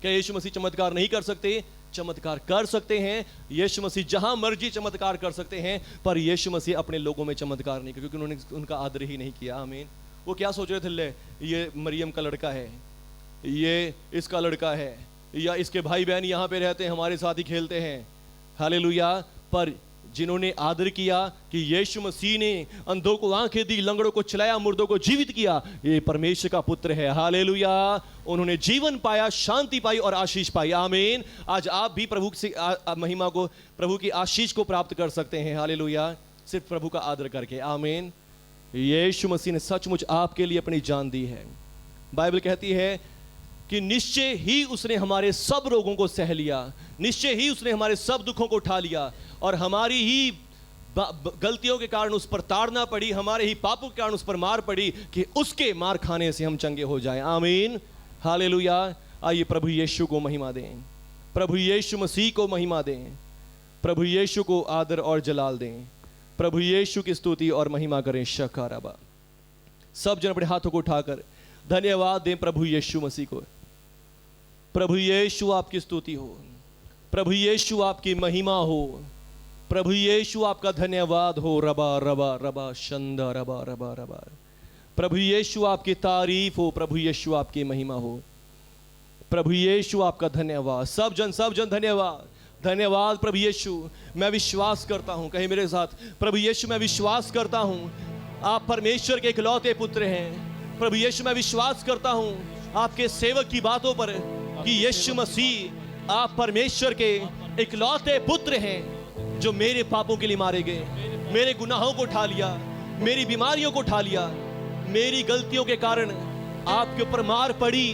S1: क्या यीशु मसीह चमत्कार नहीं कर सकते? चमत्कार कर सकते हैं। यीशु मसीह जहां मर्जी चमत्कार कर सकते हैं, पर यीशु मसीह अपने लोगों में चमत्कार नहीं किया, क्योंकि उन्होंने उनका आदर ही नहीं किया। आमीन। वो क्या सोच रहे थे, ले ये मरियम का लड़का है, ये इसका लड़का है, या इसके भाई बहन यहाँ पे रहते हैं, हमारे साथ ही खेलते हैं। हालेलुया। पर जिन्होंने आदर किया कि यीशु मसीह ने अंधों को आंखें दी, लंगड़ों को चलाया, मुर्दों को जीवित किया, ये परमेश्वर का पुत्र है। हालेलुया। उन्होंने जीवन पाया, शांति पाई और आशीष पाई। आमीन। आज आप भी प्रभु से महिमा को, प्रभु की आशीष को प्राप्त कर सकते हैं। हालेलुया। सिर्फ प्रभु का आदर करके। आमीन। यीशु मसीह ने सचमुच आपके लिए अपनी जान दी है। बाइबल कहती है कि निश्चय ही उसने हमारे सब रोगों को सह लिया, निश्चय ही उसने हमारे सब दुखों को उठा लिया, और हमारी ही गलतियों के कारण उस पर ताड़ना पड़ी, हमारे ही पापों के कारण उस पर मार पड़ी, कि उसके मार खाने से हम चंगे हो जाएं। आमीन, हालेलुया। आइए प्रभु यीशु को महिमा दें, प्रभु यीशु मसीह को महिमा दें, प्रभु यीशु को आदर और जलाल दें, प्रभु यीशु की स्तुति और महिमा करें। शकाराबा। सब जन अपने हाथों को उठाकर धन्यवाद दें प्रभु यीशु मसीह को। प्रभु यीशु आपकी स्तुति हो, प्रभु यीशु आपकी महिमा हो, प्रभु यीशु आपका धन्यवाद हो। रबा रबा रबा शंदा रबा रबा रबा। प्रभु यीशु आपकी तारीफ हो, प्रभु यीशु आपकी महिमा हो, प्रभु यीशु आपका धन्यवाद। सब जन धन्यवाद, धन्यवाद प्रभु यीशु। मैं विश्वास करता हूं, कहे मेरे साथ, प्रभु यीशु मैं विश्वास करता हूं आप परमेश्वर के इकलौते पुत्र हैं। प्रभु यीशु मैं विश्वास करता हूं आपके सेवक की बातों पर कि यीशु मसीह आप परमेश्वर के इकलौते पुत्र हैं, जो मेरे पापों के लिए मारे गए, मेरे गुनाहों को उठा लिया, मेरी बीमारियों को उठा लिया, मेरी गलतियों के कारण आपके ऊपर मार पड़ी,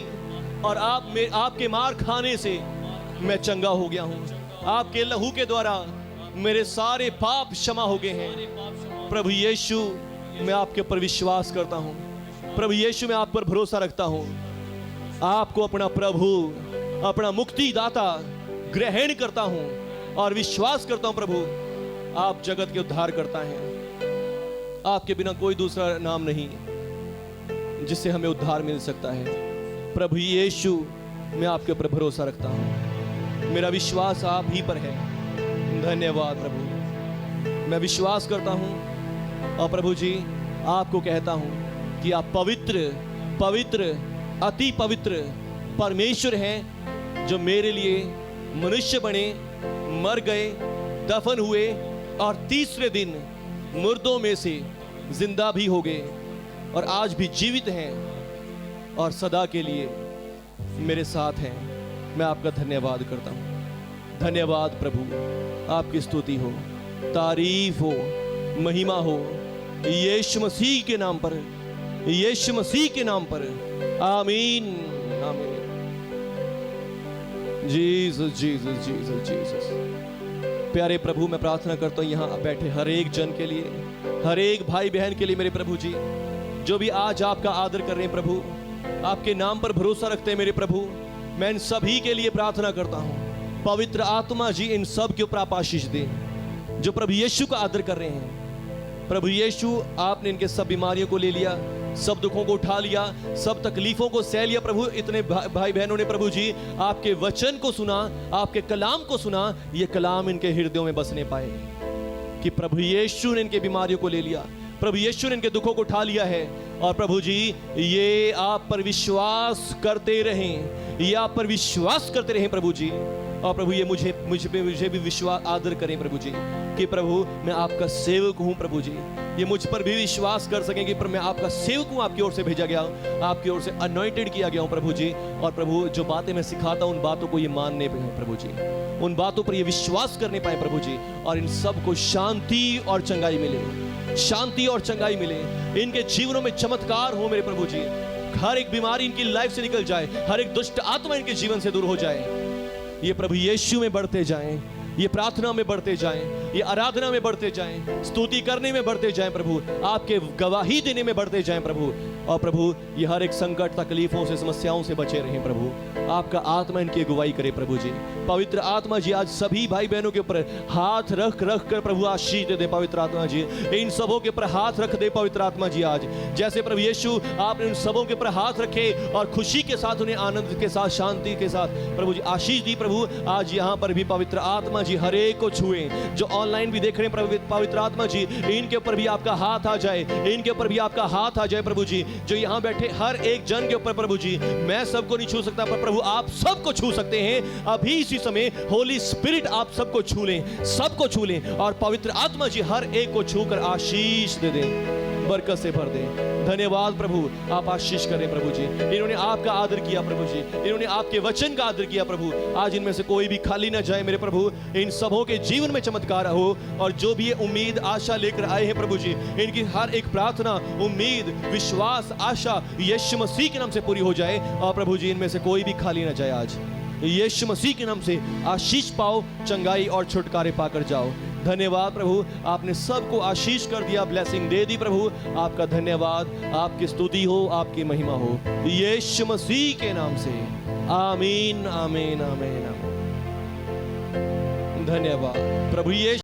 S1: और आपके मार खाने से मैं चंगा हो गया हूं। आपके लहू के द्वारा मेरे सारे पाप क्षमा हो गए हैं। प्रभु यीशु मैं आपके ऊपर विश्वास करता हूं, प्रभु यीशु मैं आप पर भरोसा रखता हूं, आपको अपना प्रभु, अपना मुक्तिदाता ग्रहण करता हूं, और विश्वास करता हूं प्रभु आप जगत के उद्धार करता हैं। आपके बिना कोई दूसरा नाम नहीं जिससे हमें उद्धार मिल सकता है। प्रभु यीशु मैं आपके ऊपर भरोसा रखता हूं, मेरा विश्वास आप ही पर है। धन्यवाद प्रभु। मैं विश्वास करता हूं और प्रभु जी आपको कहता हूं कि आप पवित्र पवित्र अति पवित्र परमेश्वर हैं, जो मेरे लिए मनुष्य बने, मर गए, दफन हुए, और तीसरे दिन मुर्दों में से जिंदा भी हो गए, और आज भी जीवित हैं, और सदा के लिए मेरे साथ हैं। मैं आपका धन्यवाद करता हूं। धन्यवाद प्रभु। आपकी स्तुति हो, तारीफ हो, महिमा हो, यीशु मसीह के नाम पर, यीशु मसीह के नाम पर। आमीन आमीन। Jesus Jesus Jesus Jesus. प्यारे प्रभु मैं प्रार्थना करता हूँ यहाँ बैठे हर एक जन के लिए, हर एक भाई बहन के लिए मेरे प्रभु जी, जो भी आज आपका आदर कर रहे हैं प्रभु, आपके नाम पर भरोसा रखते हैं मेरे प्रभु, मैं इन सभी के लिए प्रार्थना करता हूँ। पवित्र आत्मा जी इन सब के ऊपर आप आशीष दें जो प्रभु यीशु का आदर कर रहे हैं। प्रभु यीशु आपने इनके सब बीमारियों को ले लिया, सब दुखों को उठा लिया, सब तकलीफों को सह लिया प्रभु। इतने भाई बहनों ने प्रभु जी आपके वचन को सुना, आपके कलाम को सुना, ये कलाम इनके हृदयों में बसने पाए कि प्रभु यीशु ने इनके बीमारियों को ले लिया, प्रभु यीशु ने इनके दुखों को उठा लिया है। और प्रभु जी ये आप पर विश्वास करते रहें, ये आप पर विश्वास करते रहें प्रभु जी। और प्रभु ये मुझे भी विश्वास आदर करें प्रभु जी कि प्रभु मैं आपका सेवक हूँ प्रभु जी। ये मुझ पर भी विश्वास कर सकें कि मैं आपका सेवक हूँ, आपकी ओर से भेजा गया हूँ, आपकी ओर से अनॉइंटेड किया गया हूँ प्रभु जी। और प्रभु जो बातें मैं सिखाता हूँ उन बातों को ये मानने पे प्रभु जी, उन बातों पर ये विश्वास करने पाए प्रभु जी, और इन सब को शांति और चंगाई मिले, शांति और चंगाई मिले, इनके जीवनों में चमत्कार हो मेरे प्रभु जी। हर एक बीमारी इनकी लाइफ से निकल जाए, हर एक दुष्ट आत्मा इनके जीवन से दूर हो जाए। ये प्रभु यीशु में बढ़ते जाएं, ये प्रार्थना में बढ़ते जाएं, ये आराधना में बढ़ते जाएं, स्तुति करने में बढ़ते जाएं प्रभु, आपके गवाही देने में बढ़ते जाएं प्रभु। और प्रभु ये हर एक संकट, तकलीफों से, समस्याओं से बचे रहें प्रभु। आपका आत्मा इनकी अगुवाई करे प्रभु जी। पवित्र आत्मा जी आज सभी भाई बहनों के ऊपर हाथ रख कर प्रभु आशीष दे दे पवित्र आत्मा जी। इन सबों के ऊपर हाथ रख दे पवित्र आत्मा जी। आज जैसे प्रभु यीशु आपने उन सबों के ऊपर हाथ रखे और खुशी के साथ, उन्हें आनंद के साथ, शांति के साथ प्रभु जी आशीष दी प्रभु, आज यहाँ पर भी पवित्र आत्मा जी हर एक को छुए। जो ऑनलाइन भी देख रहे हैं पवित्र आत्मा जी, इनके ऊपर भी आपका हाथ आ जाए, इनके ऊपर भी आपका हाथ आ जाए प्रभु जी। जो यहाँ बैठे हर एक जन के ऊपर प्रभु जी, मैं सबको नहीं छू सकता पर प्रभु आप सबको छू सकते हैं। अभी इसी समय होली स्पिरिट आप सबको छू लें, सबको छू लें और पवित्र आत्मा जी हर एक को छूकर आशीष दे दें, बरकत से भर दें। धन्यवाद प्रभु, आप आशीष करें प्रभु जी। इन्होंने आपका आदर किया प्रभु जी, इन्होंने आपके वचन का आदर किया प्रभु। आज इनमें से कोई भी खाली ना जाए मेरे प्रभु, इन सबों के जीवन में चमत्कार हो और जो भी ये उम्मीद आशा लेकर आए हैं प्रभु जी, इनकी हर एक प्रार्थना, उम्मीद, विश्वास, आशा यीशु मसीह के नाम से पूरी हो जाए। और प्रभु जी इनमें से कोई भी खाली ना जाए। आज यीशु मसीह के नाम से आशीष पाओ, चंगाई और छुटकारे पाकर जाओ। धन्यवाद प्रभु, आपने सबको आशीष कर दिया, ब्लेसिंग दे दी प्रभु। आपका धन्यवाद, आपकी स्तुति हो, आपकी महिमा हो यीशु मसीह के नाम से। आमीन आमीन आमीन आमीन। धन्यवाद प्रभु यीशु।